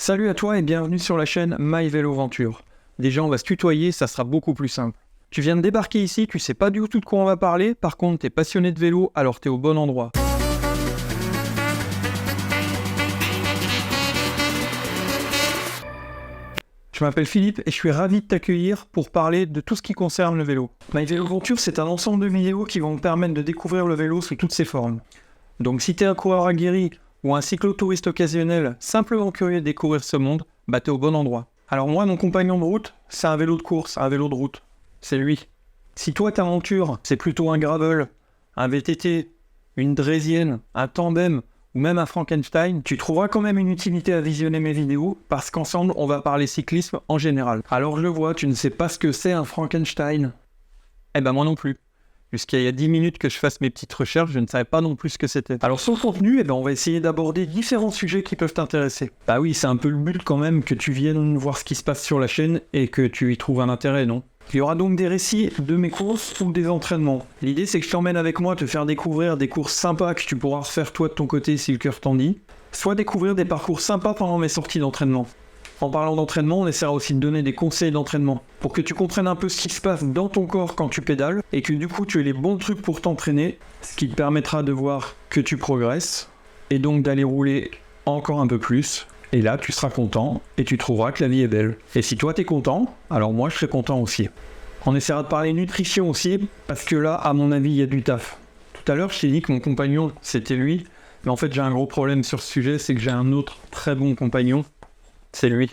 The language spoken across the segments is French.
Salut à toi et bienvenue sur la chaîne My Vélo Venture. Déjà on va se tutoyer, ça sera beaucoup plus simple. Tu viens de débarquer ici, tu sais pas du tout de quoi on va parler, par contre t'es passionné de vélo, alors t'es au bon endroit. Je m'appelle Philippe et je suis ravi de t'accueillir pour parler de tout ce qui concerne le vélo. My Vélo Venture, c'est un ensemble de vidéos qui vont te permettre de découvrir le vélo sous toutes ses formes. Donc si t'es un coureur aguerri ou un cyclotouriste occasionnel simplement curieux de découvrir ce monde, bah t'es au bon endroit. Alors moi, mon compagnon de route, c'est un vélo de course, un vélo de route. C'est lui. Si toi, ta monture, c'est plutôt un gravel, un VTT, une draisienne, un tandem ou même un Frankenstein, tu trouveras quand même une utilité à visionner mes vidéos parce qu'ensemble, on va parler cyclisme en général. Alors je le vois, tu ne sais pas ce que c'est un Frankenstein. Eh ben moi non plus. Jusqu'à il y a 10 minutes que je fasse mes petites recherches, je ne savais pas non plus ce que c'était. Alors sur le contenu, on va essayer d'aborder différents sujets qui peuvent t'intéresser. Bah oui, c'est un peu le but quand même que tu viennes voir ce qui se passe sur la chaîne et que tu y trouves un intérêt, non ? Il y aura donc des récits de mes courses ou des entraînements. L'idée c'est que je t'emmène avec moi te faire découvrir des courses sympas que tu pourras refaire toi de ton côté si le cœur t'en dit, soit découvrir des parcours sympas pendant mes sorties d'entraînement. En parlant d'entraînement, on essaiera aussi de donner des conseils d'entraînement pour que tu comprennes un peu ce qui se passe dans ton corps quand tu pédales et que du coup tu aies les bons trucs pour t'entraîner, ce qui te permettra de voir que tu progresses et donc d'aller rouler encore un peu plus. Et là, tu seras content et tu trouveras que la vie est belle. Et si toi t'es content, alors moi je serai content aussi. On essaiera de parler nutrition aussi parce que là, à mon avis, il y a du taf. Tout à l'heure, je t'ai dit que mon compagnon, c'était lui. Mais en fait, j'ai un gros problème sur ce sujet, c'est que j'ai un autre très bon compagnon. C'est lui.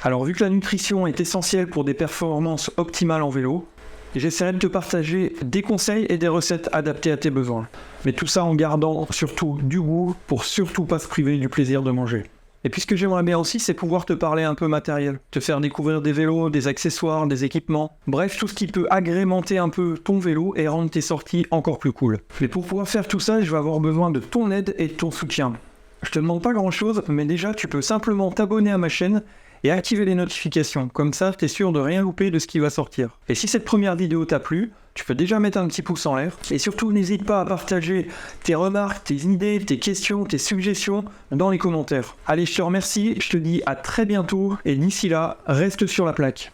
Alors vu que la nutrition est essentielle pour des performances optimales en vélo, j'essaierai de te partager des conseils et des recettes adaptées à tes besoins. Mais tout ça en gardant surtout du goût pour surtout pas se priver du plaisir de manger. Et puis ce que j'aimerais bien aussi, c'est pouvoir te parler un peu matériel, te faire découvrir des vélos, des accessoires, des équipements, bref tout ce qui peut agrémenter un peu ton vélo et rendre tes sorties encore plus cool. Mais pour pouvoir faire tout ça, je vais avoir besoin de ton aide et de ton soutien. Je te demande pas grand chose, mais déjà tu peux simplement t'abonner à ma chaîne et activer les notifications, comme ça t'es sûr de rien louper de ce qui va sortir. Et si cette première vidéo t'a plu, tu peux déjà mettre un petit pouce en l'air, et surtout n'hésite pas à partager tes remarques, tes idées, tes questions, tes suggestions dans les commentaires. Allez, je te remercie, je te dis à très bientôt, et d'ici là, reste sur la plaque.